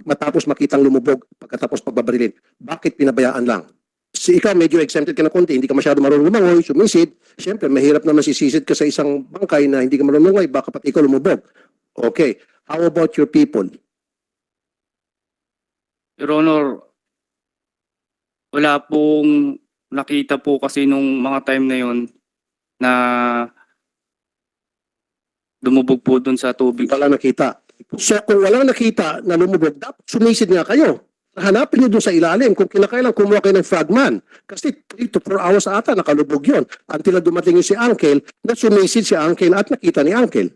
matapos makitang lumubog pagkatapos pagbabarilin. Bakit pinabayaan lang? Si ikaw medyo exempted ka na konti, hindi ka masyado marunong lumangoy, sumisid. Siyempre, mahirap naman sisisid ka sa isang bangkay na hindi ka marunong lumangoy, baka pati ikaw lumubog. Okay. How about your people? Your Honor, wala pong nakita po kasi nung mga time na yon na lumubog po dun sa tubig. Wala nakita. So kung walang nakita na lumubog, dapat sumisid nga kayo. Hanapin nyo doon sa ilalim kung kinakailan kumuha kayo ng fragman. Kasi 3 to 4 hours ata nakalubog yon. Until na dumating yung si Uncle, na sumisid si Uncle at nakita ni Uncle.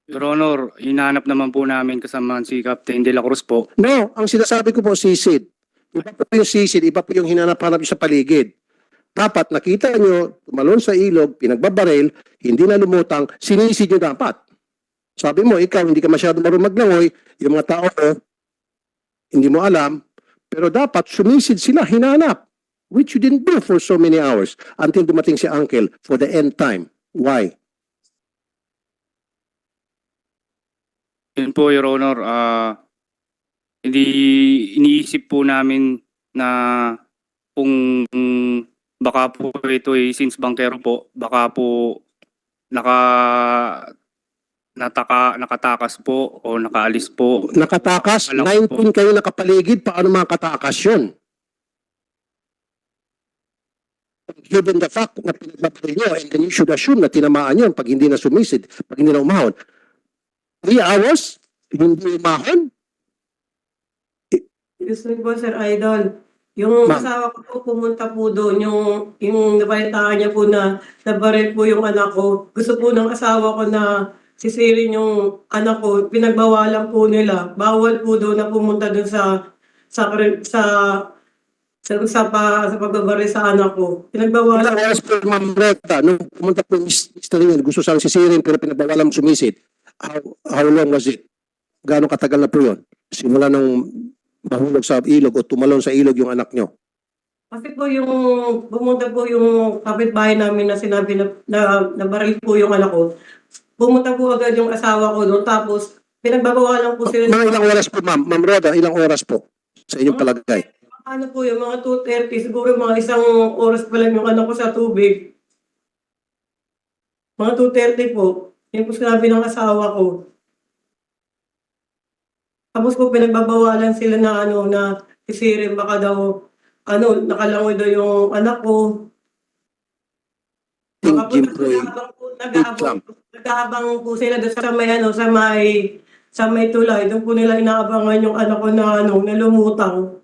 Your Honor, hinahanap naman po namin kasama si Captain De La Cruz po. No, ang sinasabi ko po sisid. Iba po yung sisid, iba po yung hinanap-hanap sa paligid. Dapat nakita nyo, tumalon sa ilog, pinagbabaril, hindi na lumutang, sinisid nyo dapat. Sabi mo, ikaw hindi ka masyado marunong maglangoy, yung mga tao hindi mo alam, pero dapat sumisid sila, hinanap. Which you didn't do for so many hours until dumating si Uncle for the end time. Why? Yun po, Your Honor, hindi iniisip po namin na kung baka po ito since bankero po, baka po nakatakas po o nakaalis po. Nakatakas, Alam ko 19 kayo nakapaligid, paano makatakas yun? Given the fact na pinagbabaril nyo, and then you should assume na tinamaan yun pag hindi na sumisid, pag hindi na umahon. 3 hours? Hindi umahon? Gusto po, Sir Idol. Yung Ma'am. asawa ko po pumunta po doon, yung nabalitaan niya po na nabaril po yung anak ko. Gusto po ng asawa ko na sisirin yung anak ko. Pinagbawalan po nila. Bawal po doon na pumunta doon sa pagbabaril sa anak ko. Pinagbawalan. Ilang oras po, Ma'am Reta, nung pumunta po yung mister niya, gusto siyang sisirin pero pinagbawalan sumisid. How long was it? Gaano katagal na po yun? Simula nung mahulog sa ilog o tumalon sa ilog yung anak nyo. Kasi po pumunta po yung kapitbahay namin na sinabi na nabaril po yung anak ko. Pumunta po agad yung asawa ko doon, tapos pinagbabawalan po sila. Mga ilang oras po, Ma'am? Ma'am Roda, ilang oras po sa inyong palagay? Ano po yung mga 2:30, siguro mga isang oras pa lang yung anak ko sa tubig. Mga 2:30 po. Yung po sinabi ng asawa ko. Tapos po pinagbabawalan sila na sisirin, baka daw nakalangoy daw yung anak ko. Baka po nag-aabang po sila doon sa may tulay. Doon po nila inaabangan yung anak ko na lumutang.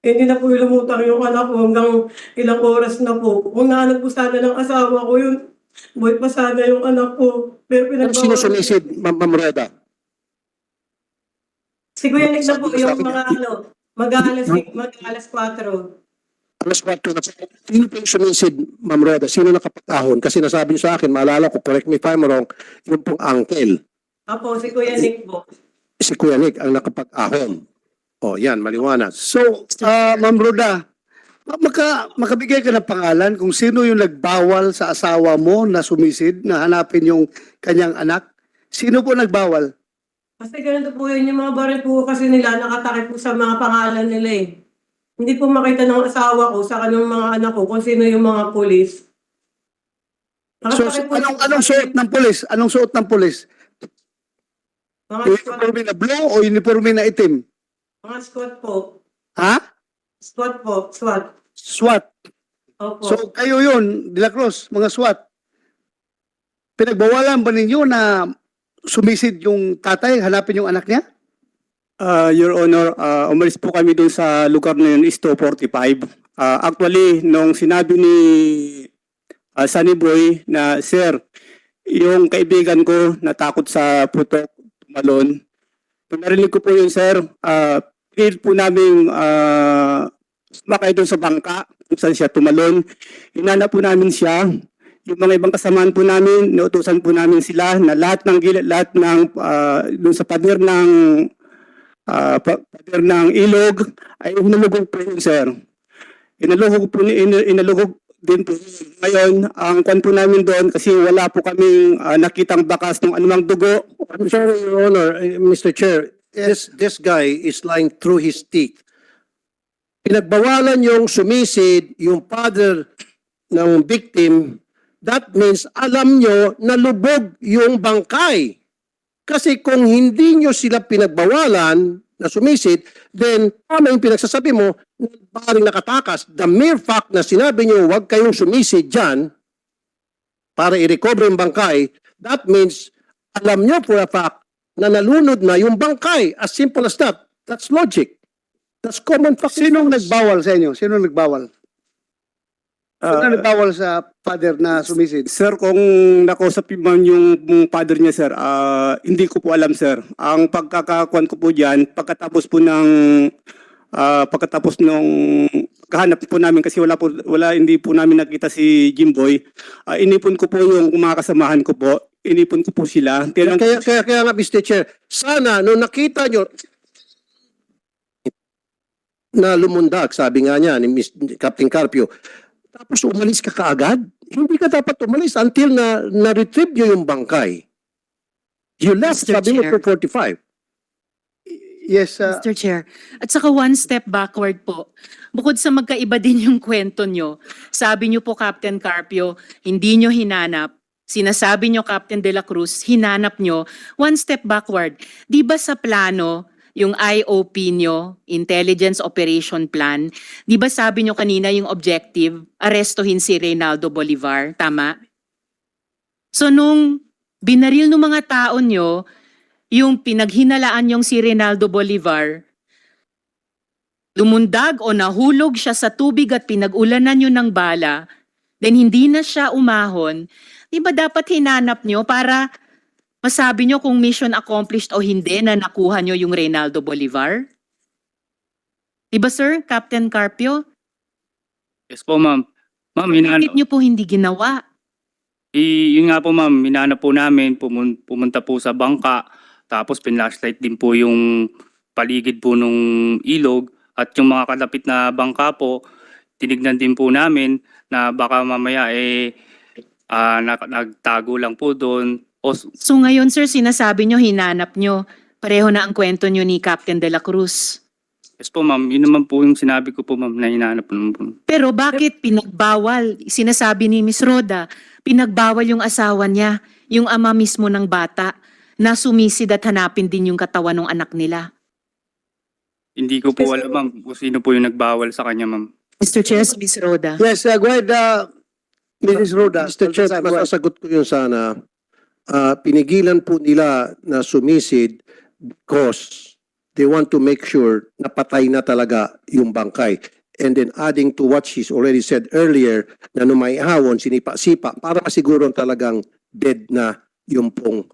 Hindi na po lumutang yung anak ko hanggang ilang oras na po. Kung nahanap po sana ng asawa ko yun, buhay pa sana yung anak ko. Pero Sino sumisid, Ma'am Roda? Si Kuya Nick na po yung mga mag-alas 4. Alas 4 na po. Sino po yung sumisid, Ma'am Roda? Sino nakapag-ahon? Kasi nasabi niyo sa akin, maalala ko, correct me if I'm wrong, yung pong uncle. Apo, si Kuya Nick po. Si Kuya Nick ang nakapag-ahon. O, yan, maliwanag. So, Ma'am Roda, makabigay ka ng pangalan kung sino yung nagbawal sa asawa mo na sumisid, na hanapin yung kanyang anak. Sino po nagbawal? Kasi ganito po yun, yung mga baril po kasi nila nakatakip po sa mga pangalan nila eh. Hindi po makita ng asawa ko sa kanong mga anak ko kung sino yung mga pulis. So, anong suot ng pulis? Anong suot ng pulis? Mga Uniforme na blue o uniforme na itim? squad po. Ha? Squad po, SWAT. SWAT. Opo. So, kayo yun, De La Cruz, mga SWAT. Pinagbawalan ba ninyo na sumisid yung tatay, hanapin yung anak niya? Your Honor, umalis po kami doon sa lugar na yun, is 245. Actually, nung sinabi ni Sunny Boy na, Sir, yung kaibigan ko natakot sa putok, tumalon. Kung narinig ko po yun, Sir, pilit po namin sumakay doon sa bangka, kung saan siya tumalon. Hinanap po namin siya. Yung mga ibang kasamaan po namin, nautusan po namin sila na lahat ng doon sa pader ng ilog ay inalugog po yun, sir. Inalugog din po. Ngayon, ang kwan po namin doon kasi wala po kaming nakitang bakas ng anumang dugo. I'm sorry, Your Honor, Mr. Chair, this guy is lying through his teeth. Pinagbawalan yung sumisid, yung father ng victim, that means alam nyo na lubog yung bangkay. Kasi kung hindi nyo sila pinagbawalan na sumisid, then tama yung pinagsasabi mo, maaaring nakatakas. The mere fact na sinabi nyo huwag kayong sumisid dyan para i-recover yung bangkay, that means alam nyo for a fact na nalunod na yung bangkay. As simple as that. That's logic. That's common fact. Sinong nagbawal sa inyo? Sinong nagbawal? Sinong nagbawal sa father na sumisid? Sir, kung nakausap man yung father niya, sir, hindi ko po alam, sir. Ang pagkakakuan ko po dyan, pagkatapos nung kahanap po namin kasi hindi po namin nakita si Jimboy, inipon ko po yung mga kasamahan ko po. Inipon ko po sila. Kaya nga, Mr. Chair, sana nung nakita nyo na lumundag, sabi nga niya ni Captain Carpio, tapos umalis ka kaagad? Hindi ka dapat umalis until na-retrieve nyo yung bangkay. You left, Mr. sabi mo, Chair. for 45. Yes, Mr. Chair. At saka one step backward po. Bukod sa magkaiba din yung kwento nyo, sabi nyo po, Captain Carpio, hindi nyo hinanap. Sinasabi nyo, Captain De La Cruz, hinanap nyo. One step backward. Di ba sa plano, yung IOP nyo, Intelligence Operation Plan, di ba sabi nyo kanina yung objective, arestuhin si Reynaldo Bolivar, tama? So nung binaril ng mga tao nyo, yung pinaghinalaan yung si Reynaldo Bolivar, lumundag o nahulog siya sa tubig at pinag-ulanan nyo ng bala, then hindi na siya umahon, di ba dapat hinanap nyo para masabi nyo kung mission accomplished o hindi na nakuha nyo yung Reynaldo Bolivar? Di ba sir, Captain Carpio? Yes po, ma'am. Ma'am, Bakit nyo po hindi ginawa? yun nga po, ma'am, hinanap po namin, pumunta po sa bangka, tapos pinlashlight din po yung paligid po nung ilog, at yung mga kalapit na bangka po, tinignan din po namin na baka mamaya nagtago lang po doon. So ngayon sir, sinasabi nyo, hinanap nyo. Pareho na ang kwento nyo ni Captain De La Cruz. Yes po, ma'am. Yun naman po yung sinabi ko po, ma'am, na hinanap naman po. Pero bakit pinagbawal? Sinasabi ni Miss Roda, pinagbawal yung asawa niya, yung ama mismo ng bata, na sumisid at hanapin din yung katawan ng anak nila. Hindi ko po alam, ma'am, kung sino po yung nagbawal sa kanya, ma'am. Mr. Chair, si Miss Roda. yes, go ahead, Mrs. Roda. Mr. Chair, Go ahead. masasagot ko yun sana. Pinigilan po nila na sumisid because they want to make sure na patay na talaga yung bangkay. And then adding to what she's already said earlier, na nung may ahawon, sinipa-sipa, para masiguro talagang dead na yung pong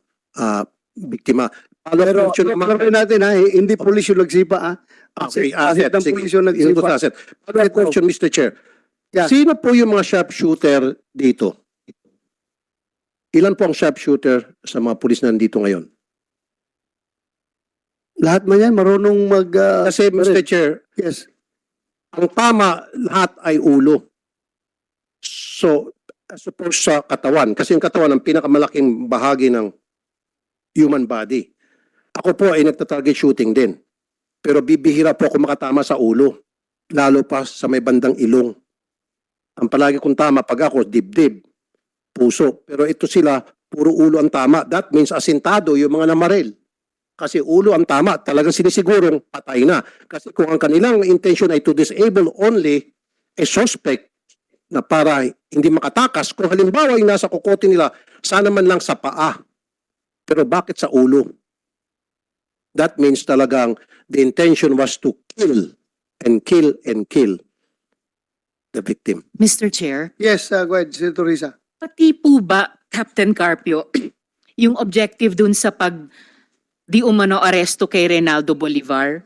biktima. Pero clarification natin ha, hindi pulis yung nagsipa ha. Okay, Kahit ng pulis yung nagsipa. Follow-up question, Mr. Chair. Yeah. Sino po yung mga sharpshooter dito? Ilan po ang sharpshooter sa mga pulis na nandito ngayon? Lahat man yan, marunong mag... Kasi, Mr. Chair, yes. ang tama lahat ay ulo. So, as opposed sa katawan. Kasi yung katawan ang pinakamalaking bahagi ng human body. Ako po ay nagta-target shooting din. Pero bibihira po ako makatama sa ulo. Lalo pa sa may bandang ilong. Ang palagi kong tama pag ako, dibdib, puso. Pero ito sila, puro ulo ang tama. That means asintado yung mga namaril. Kasi ulo ang tama, talagang sinisigurong patay na. Kasi kung ang kanilang intention ay to disable only a suspect na para hindi makatakas, kung halimbawa yung nasa kukote nila, sana man lang sa paa. Pero bakit sa ulo? That means talagang the intention was to kill and kill and kill the victim. Mr. Chair, Yes, go ahead, Senator Risa. pati po ba, Captain Carpio, yung objective dun sa di umano aresto kay Reynaldo Bolivar,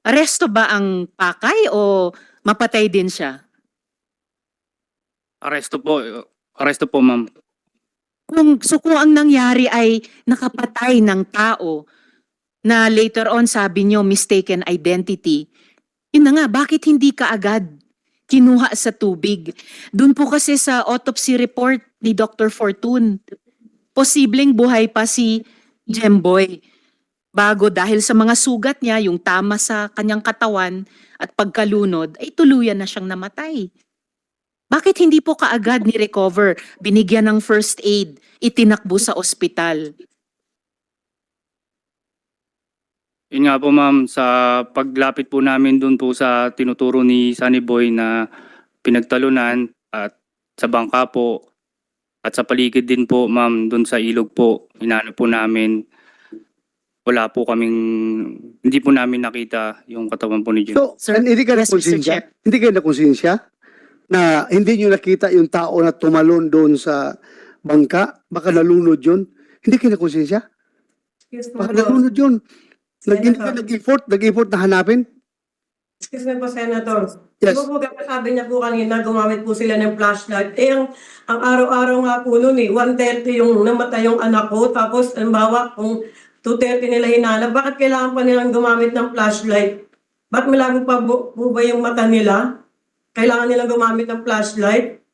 aresto ba ang pakay o mapatay din siya? Aresto po, ma'am. Kung ang nangyari ay nakapatay ng tao na later on sabi nyo mistaken identity, yun na nga, bakit hindi ka agad kinuha sa tubig? Doon po kasi sa autopsy report ni Dr. Fortune, posibleng buhay pa si Jemboy. bago dahil sa mga sugat niya, yung tama sa kanyang katawan at pagkalunod, ay tuluyan na siyang namatay. Bakit hindi po kaagad ni-recover, binigyan ng first aid, itinakbo sa ospital? Yun nga po ma'am, sa paglapit po namin dun po sa tinuturo ni Sunny Boy na pinagtalunan at sa bangka po at sa paligid din po ma'am dun sa ilog po, hinanap po namin. Wala po kaming, hindi po namin nakita yung katawan po ni Jun. So, Sir, hindi ka yes, Mr. nakonsensya? Chair. Hindi kayo nakonsensya na hindi nyo nakita yung tao na tumalon doon sa bangka? Baka nalunod yun? Hindi kayo nakonsensya? Excuse me Baka po. nalunod yun. Senator. Nag-effort na hanapin? Excuse me po, Senator. Yes. Di ba po sabi niya po kanina, gumamit po sila ng flashlight. Eh, ang araw-araw nga po noon 1:30 yung namatay yung anak ko. Tapos, halimbawa, kung 2:30 nila hinanap, bakit kailangan pa nilang gumamit ng flashlight? Ba't malabo pa po ba yung mata nila? Kailangan nilang gumamit ng flashlight?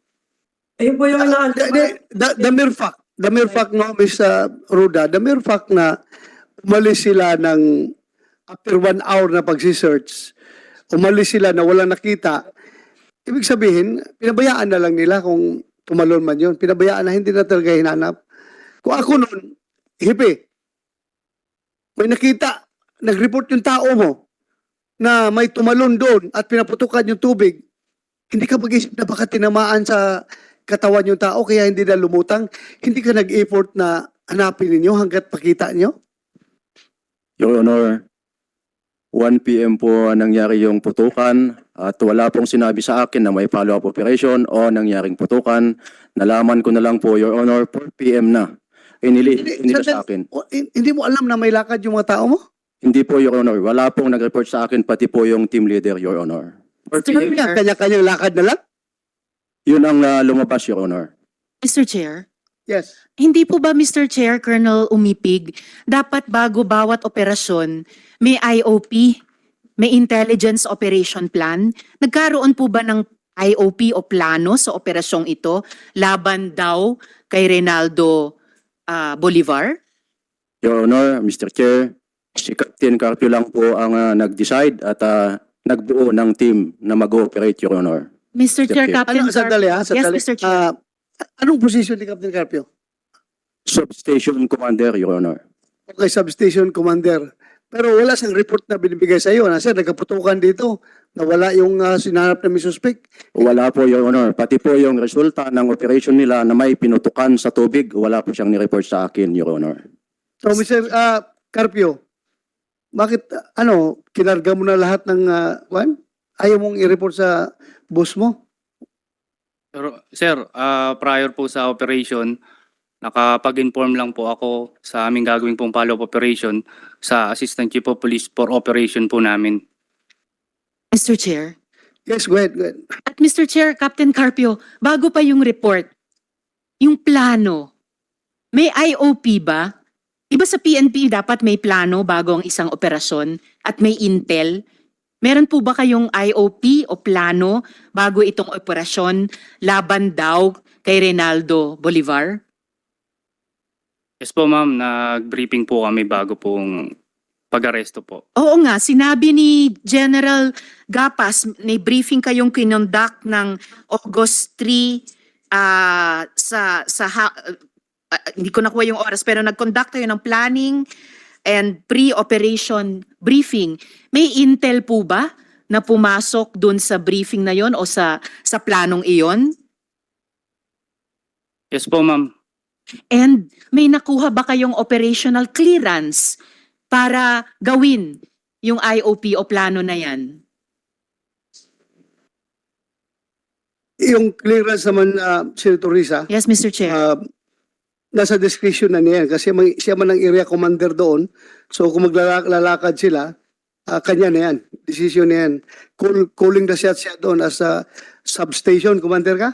Ayun po yung The mere fact, no, Ms. Ruda, the mere fact na umalis sila ng after 1 hour na pagsisearch, umalis sila na walang nakita, ibig sabihin, pinabayaan na lang nila kung tumalon man yun. Pinabayaan na hindi na talaga hinanap. Kung ako nun, hipi, may nakita, nag-report yung tao mo na may tumalon doon at pinaputukan yung tubig, hindi ka mag-isip na baka tinamaan sa katawan yung tao kaya hindi na lumutang, hindi ka nag-effort na hanapin ninyo hanggat pakita nyo? Your Honor, 1 p.m. po nangyari yung putukan at wala pong sinabi sa akin na may follow-up operation o nangyaring putukan. Nalaman ko na lang po, Your Honor, 4 p.m. na. Inila sa akin. Hindi mo alam na may lakad yung mga tao mo? Hindi po, Your Honor. Wala pong nag-report sa akin, pati po yung team leader, Your Honor. 4 Mr. p.m. Chair. Kanya-kanyang lakad na lang? Yun ang lumabas, Your Honor. Mr. Chair, Yes. hindi po ba Mr. Chair, Colonel Umipig, dapat bago bawat operasyon, may IOP, may Intelligence Operation Plan? Nagkaroon po ba ng IOP o plano sa operasyong ito laban daw kay Reynaldo Bolivar? Your Honor, Mr. Chair, si Captain Carpio lang po ang nag-decide at nagbuo ng team na mag-ooperate, Your Honor. Mr. Chair, Okay. Captain Sandali ha, Yes, sandali. Mr. Chair. Anong posisyon ni Captain Carpio? Substation Commander, Your Honor. Okay, substation commander. Pero wala siyang report na binibigay sa iyo na sir, nagkaputukan dito na wala yung sinanap na may suspect. Wala po, Your Honor. Pati po yung resulta ng operation nila na may pinutukan sa tubig, wala po siyang ni-report sa akin, Your Honor. So Mr. Carpio, bakit kinarga mo na lahat ng ayaw mong i-report sa boss mo? Pero, sir, prior po sa operation, nakapag-inform lang po ako sa aming gagawin pong follow-up operation sa Assistant Chief of Police for operation po namin. Mr. Chair. Yes, go ahead, go ahead. At Mr. Chair, Captain Carpio, bago pa yung report, yung plano, may IOP ba? Iba sa PNP dapat may plano bago ang isang operasyon at may intel. Meron po ba kayong IOP o plano bago itong operasyon laban daw kay Reynaldo Bolivar? Yes po ma'am, nag-briefing po kami bago pong pag-aresto po. Oo nga, sinabi ni General Gapas, may briefing kayong kinonduct ng August 3 hindi ko nakuha yung oras pero nag-conduct kayo ng planning and pre-operation briefing. May intel po ba na pumasok dun sa briefing na yon o sa planong iyon? Yes po ma'am. And may nakuha ba kayong operational clearance para gawin yung IOP o plano na yan? Yung clearance naman, Senator Risa, Yes, Mr. Chair. nasa discretion na niya kasi siya man ang area commander doon. So kung maglalakad sila, kanya na yan. Decision na yan. Calling the shots siya doon as a substation commander ka?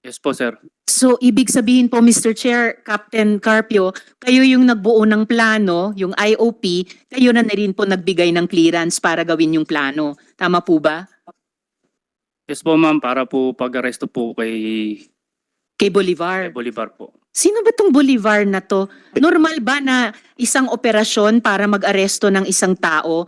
Yes po sir. So, ibig sabihin po, Mr. Chair, Captain Carpio, kayo yung nagbuo ng plano, yung IOP, kayo na rin po nagbigay ng clearance para gawin yung plano. Tama po ba? Yes po ma'am, para po pag-aresto po kay Kay Bolivar. Bolivar po. Sino ba tong Bolivar na to? Normal ba na isang operasyon para mag-aresto ng isang tao,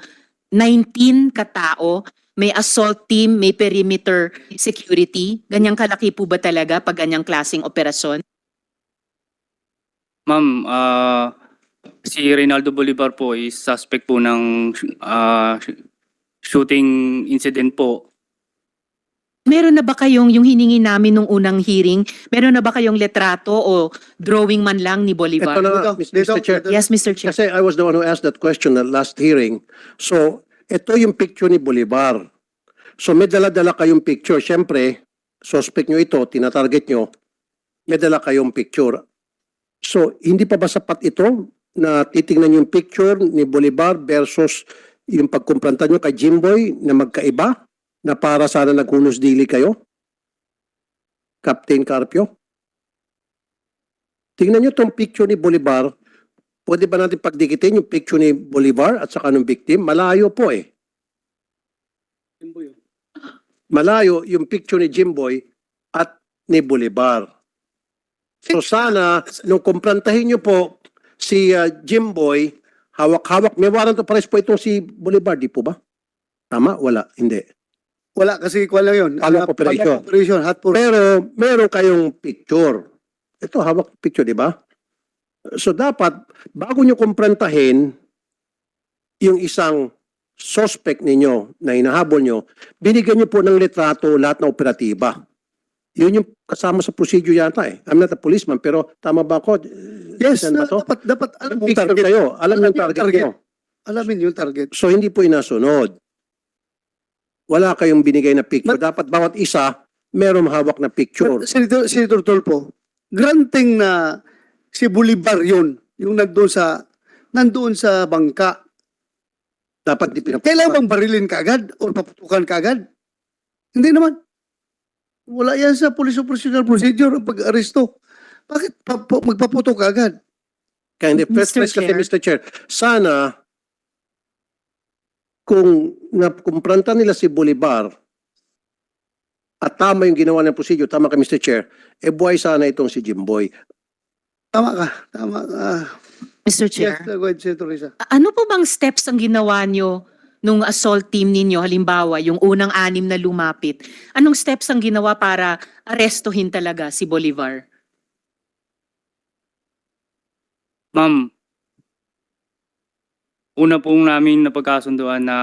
19 katao, may assault team, may perimeter security? Ganyang kalaki po ba talaga pag ganyang klaseng operasyon? Ma'am, si Reynaldo Bolivar po is suspect po ng shooting incident po. Meron na ba kayong, yung hiningi namin nung unang hearing, meron na ba kayong letrato o drawing man lang ni Bolivar? Ito na nga, Mr. Chair. Yes, Mr. Chair. Kasi I was the one who asked that question at last hearing. So, ito yung picture ni Bolivar. So, may dala-dala kayong picture. Siyempre, suspect nyo ito, tinatarget nyo, may dala kayong picture. So, hindi pa ba sapat ito na titingnan yung picture ni Bolivar versus yung pagkumpranta nyo kay Jimboy na magkaiba? Na para sana naghunos dili kayo? Captain Carpio? Tingnan nyo itong picture ni Bolivar. Pwede ba natin pagdikitin yung picture ni Bolivar at saka ng victim? Malayo po eh. Malayo yung picture ni Jimboy at ni Bolivar. So sana, nung kumprantahin nyo po si Jimboy, hawak-hawak, may warrant of arrest po itong si Bolivar, di po ba? Tama? Wala. Hindi. Wala kasi kuha lang yun. Follow-up operation. Follow-up operation, hot for... Pero meron kayong picture. Ito, hawak picture, di ba? So dapat, bago nyo kumprantahin yung isang suspect ninyo na hinahabol nyo, binigyan nyo po ng litrato lahat ng operatiba. Yun yung kasama sa procedure yata eh. I'm not a policeman, pero tama ba ako? Yes, Saan ba to? dapat alam Yung target kayo. Alam yung target nyo. Alamin yung target. So hindi po inasunod. Wala kayong binigay na picture. Dapat bawat isa, meron hawak na picture. Senator Tolpo, granting na si Bolivar yun, yung nandoon sa bangka. Dapat di Kailangan bang barilin ka agad o paputukan ka agad? Hindi naman. Wala yan sa police operational procedure ang pag-aresto. Bakit magpaputok ka agad? Kaya hindi, first Mr. place kasi Chair. Mr. Chair, sana kung nakumpranta nila si Bolivar at tama yung ginawa ng procedure, tama ka Mr. Chair, buhay sana itong si Jimboy. Tama ka. Tama ka. Mr. Chair. Yes, go ahead, Senator Risa. Ano po bang steps ang ginawa nyo nung assault team ninyo? Halimbawa, yung unang 6 na lumapit. Anong steps ang ginawa para arestuhin talaga si Bolivar? Ma'am, una po namin napagkasunduan na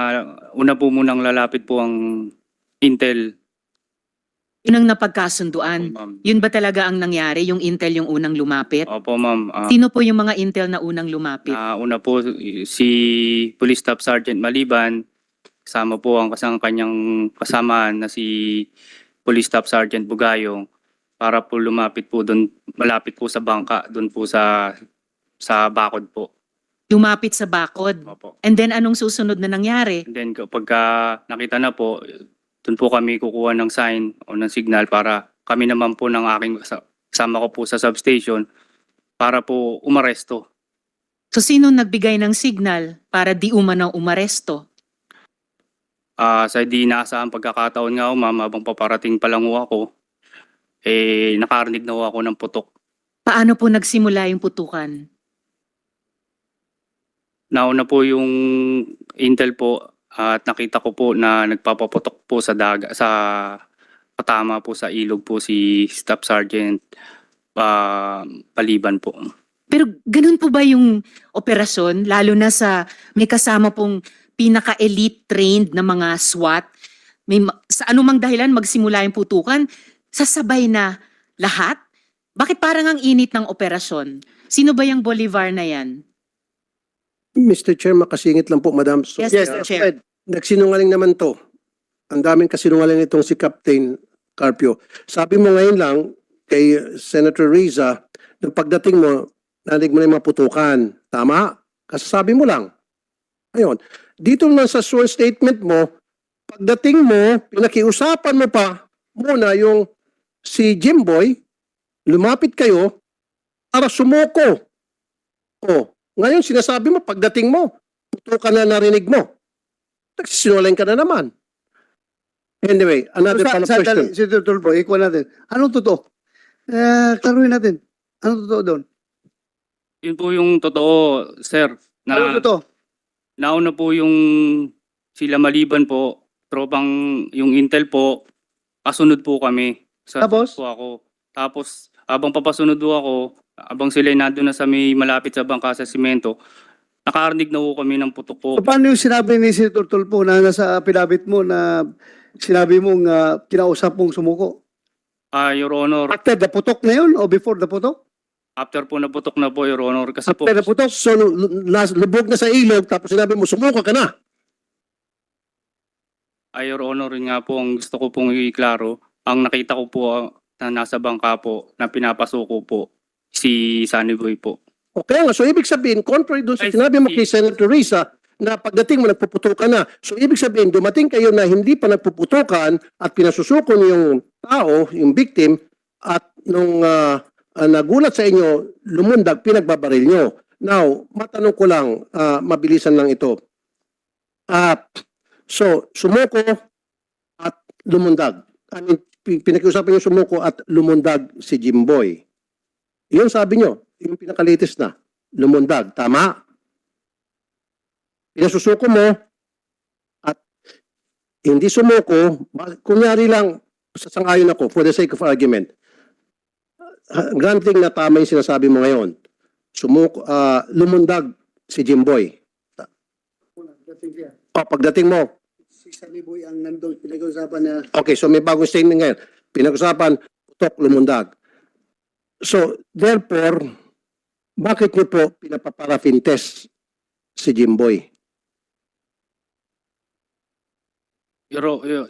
una po munang lalapit po ang Intel. Yun ang napagkasunduan. Ma'am. Yun ba talaga ang nangyari? Yung Intel yung unang lumapit? Opo, ma'am. Sino po yung mga Intel na unang lumapit? Una po si Police Staff Sergeant Maliban, kasama po ang kanyang kasamahan na si Police Staff Sergeant Bugayong para po lumapit po doon, malapit po sa bangka, doon po sa bakod po. Lumapit sa bakod. Opo. And then anong susunod na nangyari? And then kapag nakita na po, doon po kami kukuha ng sign o ng signal para kami naman po ng aking kasama ko po sa substation para po umaresto. So sino nagbigay ng signal para di umanong umaresto? Sa di inaasahang pagkakataon nga ma'am, habang paparating pa lang ho ako, nakarinig na ho ako ng putok. Paano po nagsimula yung putukan? Nauna po yung intel po at nakita ko po na nagpapaputok po sa patama po sa ilog po si Staff Sergeant Paliban po. Pero ganun po ba yung operasyon? Lalo na may kasama pong pinaka-elite trained na mga SWAT. Sa anumang dahilan magsimula yung putukan, sasabay na lahat? Bakit parang ang init ng operasyon? Sino ba yung Bolivar na yan? Mr. Chair, makasingit lang po, Madam. So, Yes, Mr. Chair. Nagsinungaling naman to. Ang daming kasinungaling itong si Captain Carpio. Sabi mo ngayon lang kay Senator Riza, nung pagdating mo, narinig mo na yung mga putukan. Tama? Kasasabi mo lang. Ayun. Dito naman sa sworn statement mo, pagdating mo, pinakiusapan mo pa muna yung si Jimboy, lumapit kayo para sumuko. O, ngayon sinasabi mo, pagdating mo, putukan na narinig mo. Nagsisinungaling ka na naman. Anyway, another follow-up question. Senator Tolpo, ikuha natin. Anong totoo? Klaruhin natin. Ano totoo doon? Yun po yung totoo, sir. Ano totoo? Nauna po yung sila maliban po, tropang yung Intel po, kasunod po kami. Tapos? Po ako. Tapos, habang papasunod po ako, habang sila nandun na sa may malapit sa bangka sa simento, nakarinig na po kami ng putok po. So, paano yung sinabi ni Senator Tulfo na nasa pinabit mo na sinabi mong kinausap mong sumuko? Your Honor, After the putok na yun o before the putok? after po naputok na po, Your Honor, kasi po, After the putok? So, lubog na sa ilog, tapos sinabi mo, sumuka ka na. Your Honor, yun nga po ang gusto ko pong iklaro. Ang nakita ko po na nasa bangka po, na pinapasuko po, si Sunny Boy po. Okay nga, so ibig sabihin, contrary doon sa Ay, sinabi mo kay Senator Risa, na pagdating mo nagpuputukan na. So ibig sabihin, dumating kayo na hindi pa nagpuputukan at pinasusuko niyo yung tao, yung victim, at nung nagulat sa inyo, lumundag, pinagbabaril nyo. Now, matanong ko lang, mabilisan lang ito. So, sumuko at lumundag. I mean, pinag-usapan yung sumuko at lumundag si Jimboy. Yun sabi nyo, yung pinakalitis na, lumundag. Tama? Pinasusuko mo at hindi sumuko, kunyari lang, sasangayon ako for the sake of argument. Granting na tama yung sinasabi mo ngayon. Lumundag si Jimboy. O, pagdating mo, Si Sunny Boy ang nandun, pinag-usapan na okay, so may bagong statement ngayon. Pinag-usapan, putok, lumundag. So, therefore, bakit niyo po pinapaparafin test si Jimboy?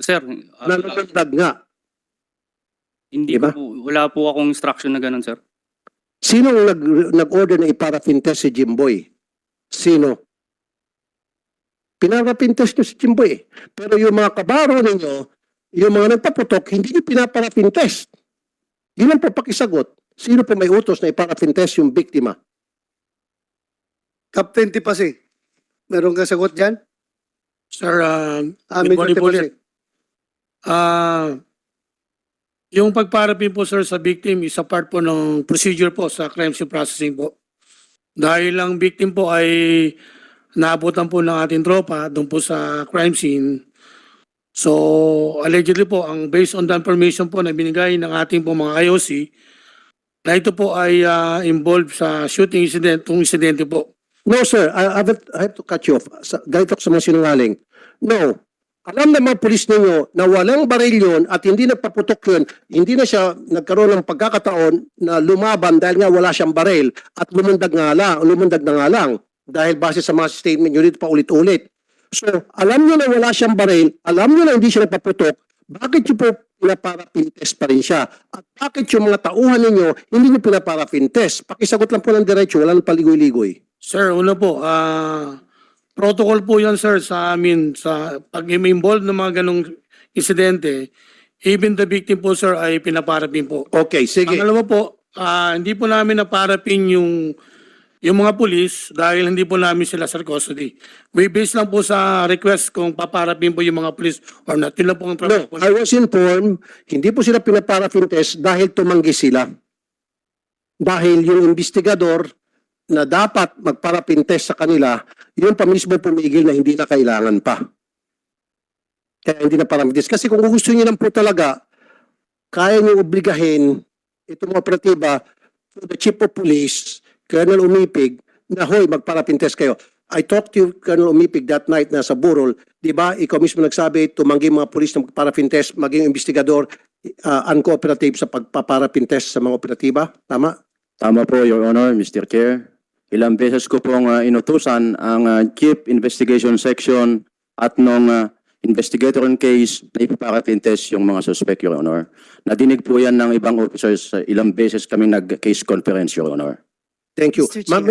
Sir, Nalalandag nga. hindi Diba? ko po, wala po akong instruction na ganun, sir. Sino ang nag-order na iparafin test si Jimboy? Sino? Pinarafin test niyo si Jimboy. Pero yung mga kabaro ninyo, yung mga nagpaputok, hindi niyo pinaparafin test. Yun ang po pakisagot. Sino po may utos na iparafin test yung biktima? Captain Tipasi. Meron ka sagot dyan? Sir, Medyo morning po Tipasi. ulit. Yung pagparapin po sir sa victim is a part po ng procedure po sa crime scene processing po. Dahil ang victim po ay naabutan po ng ating tropa doon po sa crime scene. So allegedly po, ang based on the information po na binigay ng ating po mga IOC, na ito po ay involved sa shooting incident, itong insidente po. No, sir. I have to cut you off. Ganito sa mga sinungaling. No. Alam ng mga pulis ninyo na walang baril yun at hindi nagpaputok yun, hindi na siya nagkaroon ng pagkakataon na lumaban dahil nga wala siyang baril at lumundag na nga lang dahil base sa mga statement nyo dito pa ulit-ulit. So, alam nyo na wala siyang baril, alam nyo na hindi siya nagpaputok, bakit nyo po pinaparafin test pa rin siya? At bakit yung mga tauhan ninyo hindi nyo pinaparafin test? Pakisagot lang po ng diretso, wala nang paligoy-ligoy. Sir, una po, protocol po yan sir sa amin sa pag involved ng mga ganong insidente, even the victim po sir ay pinaparapin po. Okay, sige. Ang alam mo po, hindi po namin naparapin yung mga pulis dahil hindi po namin sila sa custody. We base lang po sa request kung paparapin po yung mga pulis or not. Yun lang po ang No, trabaho po. I was informed, hindi po sila pinaparafin test dahil tumanggi sila. Dahil yung investigador na dapat magparafin test sa kanila, yun pa mismo pumigil na hindi na kailangan pa. Kaya hindi na parafin test. Kasi kung gusto niyo lang po talaga, kaya niyo obligahin itong operatiba to the chief of police, Colonel Umipig, na hoy, magparafin test kayo. I talked to Colonel Umipig that night na sa Burol. Di ba, ikaw mismo nagsabi, tumanggi mga pulis ng parafin test, maging investigador, uncooperative sa pagpaparafin test sa mga operatiba. Tama? Tama po, Your Honor, Mr. Chair. Ilang beses ko pong inutusan ang Chief Investigation Section at nung investigator on case na ipaparafin test yung mga suspect, Your Honor. Nadinig po yan ng ibang officers. Ilang beses kami nag-case conference, Your Honor. Thank you. Mr. Chair. Ma'am,